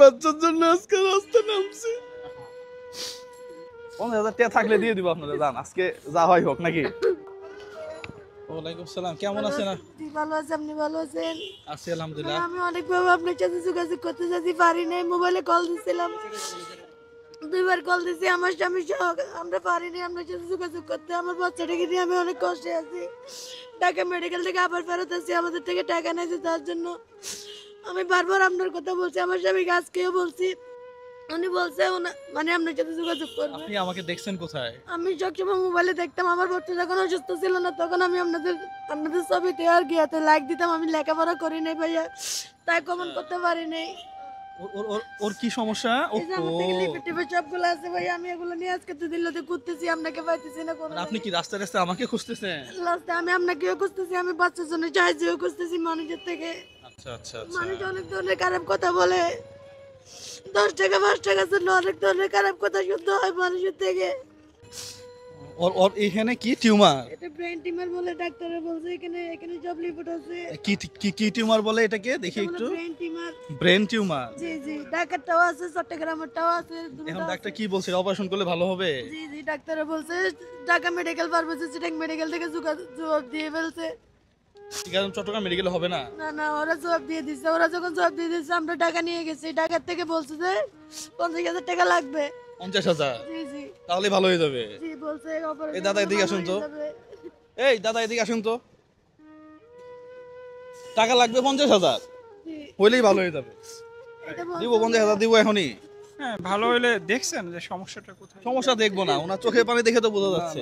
বাচ্চার জন্য আজকে রাস্তা নামছি। 50,000 টাকা থাকলে দিয়ে দিব আপনাদের, যান আজকে যা হয় হোক নাকি। ওয়ালাইকুম সালাম, কেমন আছেন? ভালো আছি, আপনি ভালো আছেন? আছি আলহামদুলিল্লাহ। আমি অনেকভাবে আপনার সাথে যোগাযোগ করতে চাচ্ছি, পারি নাই। মোবাইলে কল দিছিলাম, 2বার কল দিছি, আমার স্বামী সহ আমরা পারিনি আপনার সাথে যোগাযোগ করতে। আমার বাচ্চাটাকে নিয়ে আমি অনেক কষ্টে আছি। ঢাকা মেডিকেল থেকে আবার ফেরত আসছি, আমাদের থেকে টাকা নেছে তার জন্য। আমি বারবার আপনার কথা বলছি, আমার স্বামীকে আজকেও বলছি। উনি বলছে মানে আপনার সাথে যোগাযোগ করবে। আপনি আমাকে দেখছেন কোথায়? আমি সবসময় মোবাইলে দেখতাম, আমার বাচ্চা যখন অসুস্থ ছিল না তখন আমি আপনাদের ছবিতে আর গিয়াতে লাইক দিতাম। আমি লেখাপড়া করি নাই ভাইয়া, তাই কমেন্ট করতে পারি নাই। ওর কি সমস্যা? এই যে আমার থেকে লিপিটিপে সবগুলো আছে ভাইয়া, আমি এগুলো নিয়ে আজকে 2 দিন ধরে ঘুরতেছি, আপনাকে পাইতেছি না কোনো। আপনি কি রাস্তায় রাস্তায় আমাকে খুঁজতেছেন? লাস্টে আমি আপনাকেও খুঁজতেছি, আমি বাচ্চার জন্য সাহায্যও খুঁজতেছি মানুষের থেকে। আচ্ছা আচ্ছা আচ্ছা। মানুষ অনেক ধরনের খারাপ কথা বলে, 10 টাকা 5 টাকার জন্য অনেক ধরনের খারাপ কথা শুনতে হয় মানুষের থেকে। ওর এখানে কি টিউমার? এটা ব্রেন টিউমার বলে ডাক্তারে বলছে, এখানে সব রিপোর্ট আছে। কি কি কি টিউমার বলে এটাকে? দেখি একটু। Brain tumour. Brain tumour? জি জি, ঢাকারটাও আছে, চট্টগ্রামেরটাও আছে। এখন ডাক্তার কি বলছে, অপারেশন করলে ভালো হবে? জি জি, ডাক্তারে বলছে Dhaka medical pharmacy Chittagong medical থেকে জবাব দিয়ে ফেলছে। কারণ চট্টগ্রাম মেডিকেলে হবে না। না না, ওরা জবাব দিয়ে দিচ্ছে। ওরা যখন জবাব দিয়ে দিচ্ছে আমরা টাকা নিয়ে গেছি, ঢাকার থেকে বলছে যে 50,000 টাকা লাগবে। 50,000? জি জি, তাহলে ভালো হয়ে যাবে। জি বলছে এই দাদা এদিকে আসুন তো। এই দাদা এদিকে আসুন তো। টাকা লাগবে 50,000, হইলেই ভালো হয়ে যাবে। দিব 50,000 দিব এখনই। হ্যাঁ, ভালো হলে দেখছেন যে সমস্যাটা কোথায়? সমস্যা দেখবো না, ওনার চোখের পানি দেখে তো বোঝা যাচ্ছে।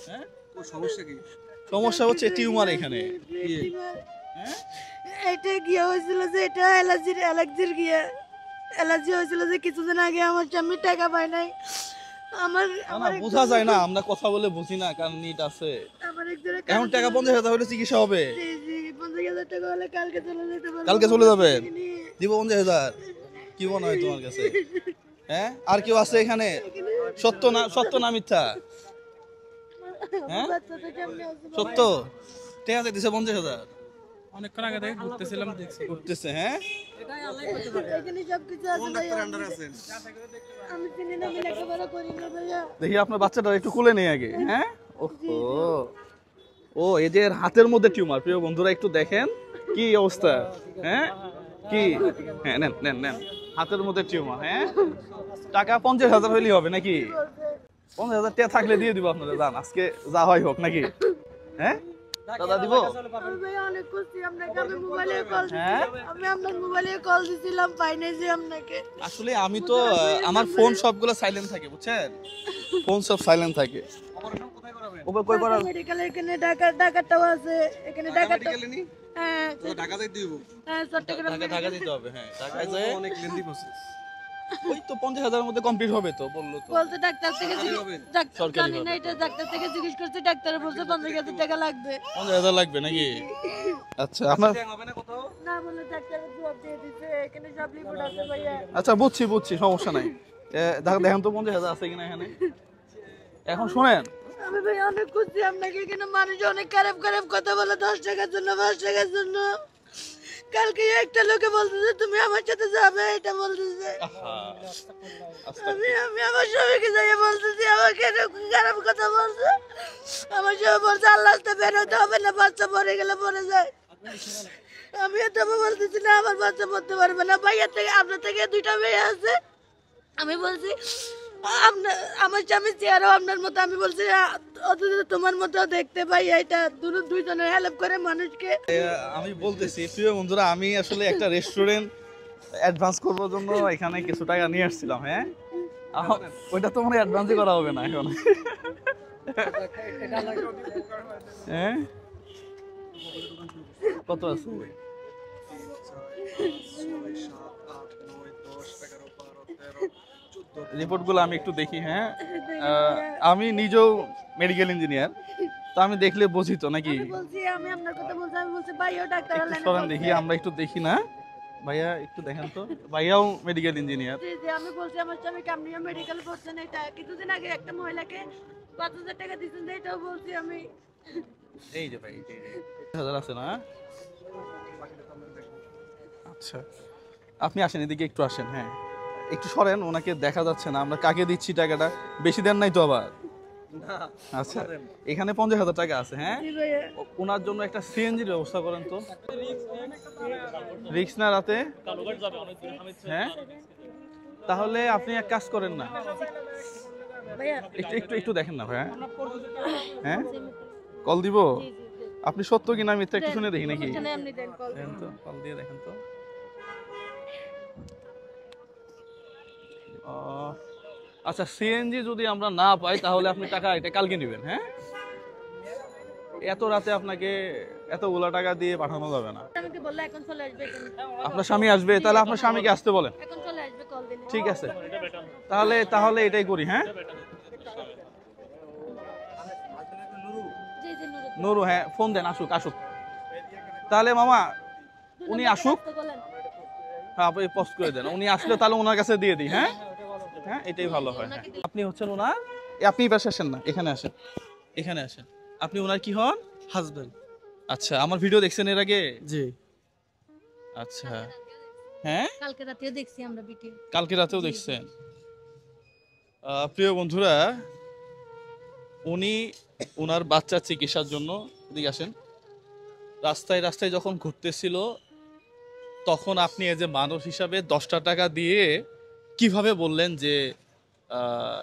হ্যাঁ, সমস্যা কি? সমস্যা হচ্ছে টিউমার এখানে। হ্যাঁ, এটা গিয়ে হয়েছিল যে এটা অ্যালার্জির গিয়ে অ্যালার্জি হয়েছিল যে কিছুদিন আগে আমার স্বামী টাকা পায় নাই। আমার না বোঝা যায় না, আমরা কথা বলে বুঝি না, কারণ নিট আছে। আমার একজনের এখন টাকা 50,000 হলে চিকিৎসা হবে। জি জি, 50,000 টাকা হলে কালকে চলে যেতে পারবো। কালকে চলে যাবেন? দিব 50,000। কি মনে হয় তোমার কাছে? হ্যাঁ, আর কেউ আছে এখানে? সত্য না মিথ্যা? হ্যাঁ, সত্য। ঠিক আছে, দিছে 50,000। অনেকক্ষণ আগে থেকে ঘুরতেছিলাম, দেখছি করতেছে। হ্যাঁ, এখানে সবকিছু আছে ভাইয়া। আমি চিনি না, আমি লেখাপড়া করি না ভাইয়া। দেখি আপনার বাচ্চাটা একটু কোলে নেই আগে। হ্যাঁ, ওহো, ও এই যে এর হাতের মধ্যে টিউমার। প্রিয় বন্ধুরা একটু দেখেন কি অবস্থা। হ্যাঁ, কি, হ্যাঁ নেন নেন নেন, হাতের মধ্যে টিউমার। হ্যাঁ, টাকা 50,000 হইলেই হবে নাকি? 50,000 টাকা থাকলে দিয়ে দিব আপনাদের, যান আজকে যা হয় হোক নাকি। হ্যাঁ দাদা দিব। আমি ভাইয়া অনেক খুশি আপনাকে, আমি মোবাইলে কল হ্যাঁ? আমি আপনার মোবাইলে কল দিছিলাম, পাই নাই যে আপনাকে। আসলে আমি তো আমার ফোন সবগুলো সাইলেন্ট থাকে, বুঝছেন, ফোন সব সাইলেন্ট থাকে। ওপর কই করা? মেডিকেলে এখানে ঢাকাটাও আছে, এখানে ঢাকাটা। হ্যাঁ তো ঢাকা যাই দিব। হ্যাঁ, চট্টগ্রাম ঢাকা দিতে হবে। হ্যাঁ, ঢাকায় যায় অনেক লেন্দি প্রসেস। ওই তো 50,000 এর মধ্যে কমপ্লিট হবে তো, বললো তো। বলছে ডাক্তার থেকে ডাক্তার সরকারি জানি না, এটা ডাক্তার থেকে জিজ্ঞেস করছে, ডাক্তার বলছে 50,000 টাকা লাগবে। 50,000 লাগবে নাকি? আচ্ছা আপনার, হবে না কোথাও? না বলে ডাক্তার জবাব দিয়ে দিছে, এখানে সব রিপোর্ট আছে ভাইয়া। আচ্ছা বুঝছি, সমস্যা নাই। দেখেন তো 50,000 আছে কিনা এখানে। এখন শুনেন, আমি ভাই অনেক খুশি আপনাকে, এখানে মানুষ অনেক খারাপ খারাপ কথা বলে 10 টাকার জন্য 5 টাকার জন্য। কালকে একটা লোকে বলতেছে তুমি আমার সাথে যাবে, এটা বলতেছে। আমি আমার স্বামীকে যাইয়ে বলতেছি আমাকে এরকম খারাপ কথা বলছে। আমার স্বামী বলছে আল্লাহ তো বেরোতে হবে না, বাচ্চা পড়ে গেলে পড়ে যায়। আমি এটা বলতেছি না, আমার বাচ্চা পড়তে পারবে না। ভাইয়ের থেকে আপনার থেকে 2টা মেয়ে আছে। আমি বলছি আপনার, আমার স্বামী চেয়ারও আপনার মতো। আমি বলছি অথচ তোমার মতো দেখতে পাই, এটা দুইজনের হেল্প করে মানুষকে। আমি বলতেছি প্রিয় বন্ধুরা, আমি আসলে একটা রেস্টুরেন্ট অ্যাডভান্স করবার জন্য এখানে কিছু টাকা নিয়ে আসছিলাম। হ্যাঁ, ওইটা তো মনে অ্যাডভান্সই করা হবে না এখন। হ্যাঁ, কত আছে? রিপোর্টগুলো আমি একটু দেখি। হ্যাঁ, আমি নিজেও মেডিকেল ইঞ্জিনিয়ার, তো আমি দেখলে বুঝি তো নাকি। আমি আপনার কথা বলছি, আমি বলছি ভাইও ডাক্তার সরেন দেখি, আমরা একটু দেখি না। ভাইয়া একটু দেখেন তো, ভাইয়াও মেডিকেল ইঞ্জিনিয়ার। জি জি, আমি বলছি আমার স্বামীকে আপনিও মেডিকেল করছেন। এটা কিছুদিন আগে একটা মহিলাকে 5,000 টাকা দিচ্ছেন, এটাও বলছি আমি। এই যে ভাই, 50,000 আছে না? আচ্ছা আপনি আসেন এদিকে একটু আসেন, হ্যাঁ একটু সরেন, ওনাকে দেখা যাচ্ছে না, আমরা কাকে দিচ্ছি টাকাটা, বেশি দেন নাই তো আবার? আচ্ছা, এখানে 50,000 টাকা আছে, হ্যাঁ জি ভাইয়া। ওনার জন্য একটা সিএনজির ব্যবস্থা করেন তো। রিক্স না রাতে, হ্যাঁ তাহলে আপনি এক কাজ করেন না, ভাইয়া একটু একটু একটু দেখেন না ভাইয়া, হ্যাঁ কল দিব, আপনি সত্য কিনা মিথ্যা একটু শুনে দেখি নাকি, এখানে আপনি দেন কল। দেখেন তো, কল দিয়ে দেখেন তো। আচ্ছা, সিএনজি যদি আমরা না পাই তাহলে আপনি টাকা এটা কালকে নেবেন, হ্যাঁ এত রাতে আপনাকে এতগুলা টাকা দিয়ে পাঠানো যাবে না। আমাকে বললে এখন চলে আসবে এখানে। আপনার স্বামী আসবে, তাহলে আপনার স্বামীকে আসতে বলেন। এখন চলে আসবে কল দিন। ঠিক আছে, তাহলে তাহলে এটাই করি, হ্যাঁ জি জি নুরুদ্দিন। নুরু, হ্যাঁ ফোন দেন, আসুক আসুক। তাহলে মামা উনি আসুক, আসতে বলেন। হ্যাঁ আপনি পোস্ট করে দেন, উনি আসলে তাহলে ওনার কাছে দিয়ে দিই, হ্যাঁ হ্যাঁ এটাই ভালো হয়, হ্যাঁ। আপনি হচ্ছেন ওনার, আপনি এই পাশে আসেন না, এখানে আসেন, এখানে আসেন। আপনি ওনার কি হন? হাজবেন্ড। আচ্ছা, আমার ভিডিও দেখছেন এর আগে? জি। আচ্ছা, হ্যাঁ কালকে রাতেও দেখছি আমরা ভিডিও। কালকে রাতেও দেখছেন। প্রিয় বন্ধুরা, উনি ওনার বাচ্চার চিকিৎসার জন্য এদিকে আসেন, রাস্তায় রাস্তায় যখন ঘুরতেছিল তখন আপনি এজ এ মানুষ হিসাবে 10টা টাকা দিয়ে কিভাবে বললেন যে আহ,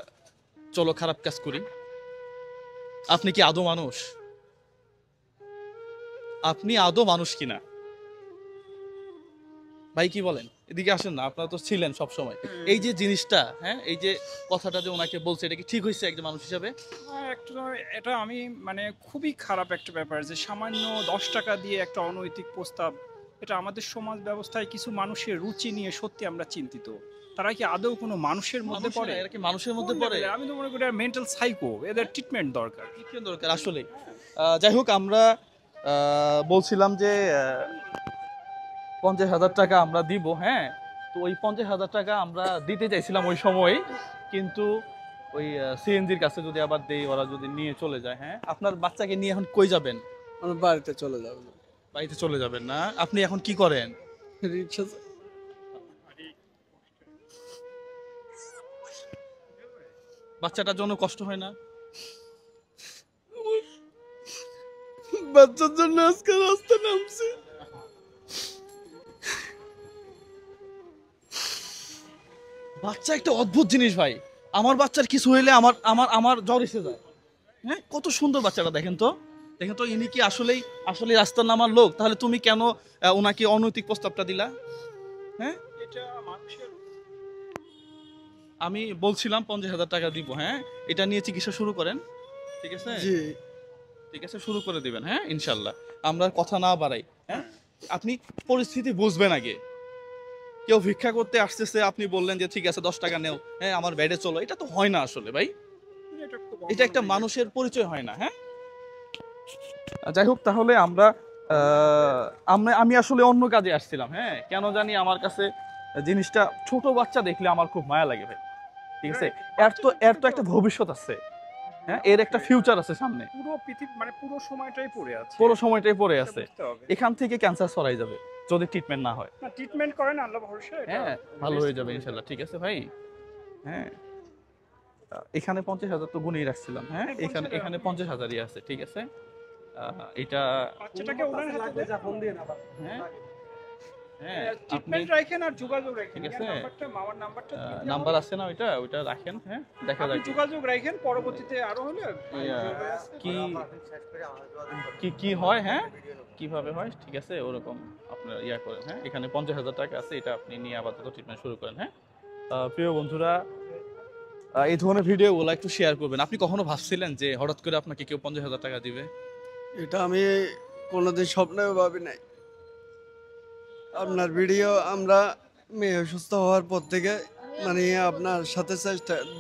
চলো খারাপ কাজ করি? আপনি কি আদৌ মানুষ? আপনি আদৌ মানুষ কিনা ভাই, কি বলেন? এদিকে আসেন না, আপনারা তো ছিলেন সব সময়। এই যে জিনিসটা, হ্যাঁ এই যে কথাটা যে ওনাকে বলছে, এটা কি ঠিক হয়েছে একজন মানুষ হিসাবে? একটা এটা আমি মানে খুবই খারাপ একটা ব্যাপার যে সামান্য 10 টাকা দিয়ে একটা অনৈতিক প্রস্তাব, এটা আমাদের সমাজ ব্যবস্থায় কিছু মানুষের রুচি নিয়ে সত্যি আমরা চিন্তিত। তারা কি আদৌ কোনো মানুষের মধ্যে মানুষ পড়ে? না, এরা কি মানুষের মধ্যে কোন পড়ে? level এর? আমি তো মনে করি মেন্টাল সাইকো, এদের ট্রিটমেন্ট দরকার। কি দরকার আসলে? যাই হোক, আমরা বলছিলাম যে 50,000 টাকা আমরা দিব, হ্যাঁ তো ওই 50,000 টাকা আমরা দিতে চাইছিলাম ওই সময়, কিন্তু ওই সিএনজির কাছে যদি আবার দেই, ওরা যদি নিয়ে চলে যায়, হ্যাঁ আপনার বাচ্চাকে নিয়ে এখন কই যাবেন? আমি বাড়িতে চলে যাব। বাড়িতে চলে যাবেন না? আপনি এখন কি করেন? রিক্সা বাচ্চাটার জন্য কষ্ট হয় না? বাচ্চার জন্য আজকে রাস্তা নামছে। বাচ্চা একটা অদ্ভুত জিনিস ভাই, আমার বাচ্চার কিছু হইলে আমার আমার আমার জ্বর এসে যায়, হ্যাঁ কত সুন্দর বাচ্চাটা, দেখেন তো, দেখেন তো, ইনি কি আসলেই আসলে রাস্তার নামার লোক? তাহলে তুমি কেন ওনাকে অনৈতিক প্রস্তাবটা দিলা? হ্যাঁ এটা মানুষের আমি বলছিলাম 50,000 টাকা দিব, হ্যাঁ এটা নিয়ে চিকিৎসা শুরু করেন, ঠিক আছে? জি। ঠিক আছে, শুরু করে দিবেন, হ্যাঁ ইনশাল্লাহ। আমরা কথা না বাড়াই, হ্যাঁ আপনি পরিস্থিতি বুঝবেন আগে। কেউ ভিক্ষা করতে আসতেছে, আপনি বললেন যে ঠিক আছে 10 টাকা নেও, হ্যাঁ আমার বেডে চলো, এটা তো হয় না আসলে ভাই, এটা খুব এটা একটা মানুষের পরিচয় হয় না, হ্যাঁ। যাই হোক, তাহলে আমরা আমি আসলে অন্য কাজে আসছিলাম, হ্যাঁ কেন জানি আমার কাছে জিনিসটা, ছোট বাচ্চা দেখলে আমার খুব মায়া লাগে ভাই, ঠিক আছে? এর তো একটা ভবিষ্যৎ আছে, হ্যাঁ এর একটা ফিউচার আছে সামনে, পুরো পৃথিবী মানে পুরো সময়টাই পড়ে আছে। পুরো সময়টাই পড়ে এটা আছে, বুঝতে হবে। এখান থেকে ক্যান্সার ছড়াই যাবে যদি ট্রিটমেন্ট না হয়, না, ট্রিটমেন্ট করেন আল্লাহ ভরসা, এটা হ্যাঁ ভালো হয়ে যাবে best ইনশাল্লাহ, ঠিক আছে ভাই, হ্যাঁ এখানে 50,000 তো গুনেই রাখছিলাম, হ্যাঁ হ্যাঁ, এখানে 50,000 এখানে 50,000ই আছে, ঠিক আছে? এটা বাচ্চাটাকে ওনার হাতে দেন। হ্যাঁ হ্যাঁ আপনি ট্রিটমেন্ট রাখেন আর যোগাযোগ রাখেন। ঠিক আছে। নাম্বারটা, মামার নাম্বারটা দিয়ে দেন। নাম্বার আছে না, ওইটা রাখেন, হ্যাঁ দেখা আপনি যাক যোগাযোগ রাখেন, পরবর্তীতে আরো হলে কি কি কি হয়, হ্যাঁ কিভাবে হয়, ঠিক আছে ওরকম আপনার ইয়া করেন, হ্যাঁ এখানে 50,000 টাকা আছে, এটা আপনি নিয়ে আপাতত ট্রিটমেন্ট শুরু করেন, হ্যাঁ। প্রিয় বন্ধুরা, এই ধরনের ভিডিওগুলো একটু শেয়ার করবেন। আপনি কখনো ভাবছিলেন যে হঠাৎ করে আপনাকে কেউ 50,000 টাকা দিবে? এটা আমি কোনোদিন স্বপ্নেও ভাবি নাই। আপনার ভিডিও আমরা মেয়ে অসুস্থ হওয়ার পর থেকে মানে আপনার সাথে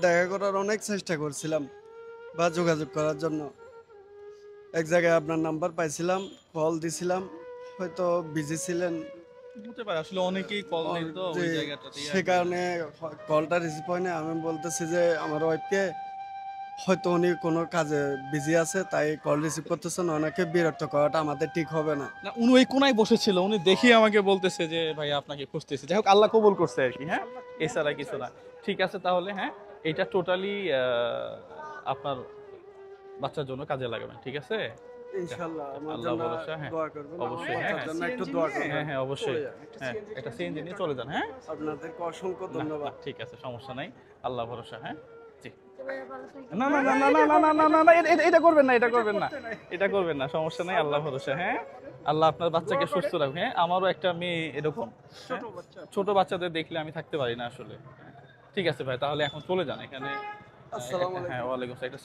দেখা করার অনেক চেষ্টা করছিলাম বা যোগাযোগ করার জন্য। এক জায়গায় আপনার নাম্বার পাইছিলাম, কল দিছিলাম, হয়তো বিজি ছিলেন, হতে পারে, আসলে অনেকেই কল দেয় তো ওই যে জায়গাটাতে, সে কারণে কলটা রিসিভ হয় না। আমি বলতেছি যে আমার ওয়াইফকে হয়তো উনি কোনো কাজে বিজি আছে, তাই কল রিসিভ করতেছেন। ওনাকে বিরক্ত করাটা আমাদের ঠিক হবে না। না উনি ওই কোনায় বসেছিল, উনি দেখিয়ে আমাকে বলতেছে যে ভাই আপনাকে খুঁজতেছি। যাই হোক আল্লাহ কবুল করছে আর কি। হ্যাঁ, এছাড়া কিছু না। ঠিক আছে তাহলে, হ্যাঁ এটা টোটালি আপনার বাচ্চার জন্য কাজে লাগাবেন, ঠিক আছে? ইনশাআল্লাহ আমার আল্লাহ জন্য ভরসা, হ্যাঁ। দোয়া করবেন, অবশ্যই, আমার হ্যাঁ, বাচ্চার জন্য হ্যাঁ। একটু দোয়া করবেন। হ্যাঁ হ্যাঁ অবশ্যই, চলে যান, একটা হ্যাঁ CNG একটা সিএনজি নিয়ে চলে যান। হ্যাঁ, আপনাদেরকে অসংখ্য না, ধন্যবাদ। না, ঠিক আছে, সমস্যা নাই, আল্লাহ ভরসা। হ্যাঁ, জি। ভাইয়া ভালো থাকবেন। না না না না না না না না না এটা করবেন না, এটা করবেন না, এটা করবেন না, সমস্যা নাই, আল্লাহ ভরসা। হ্যাঁ, আল্লাহ আপনার বাচ্চাকে সুস্থ রাখবে। হ্যাঁ, আমারও একটা মেয়ে এরকম, হ্যাঁ, ছোট বাচ্চাদের দেখলে আমি থাকতে পারি না আসলে। ঠিক আছে ভাই, তাহলে এখন চলে যান এখানে। আসসালামু আলাইকুম। হ্যাঁ, ওয়ালাইকুম আসসালাম। একটা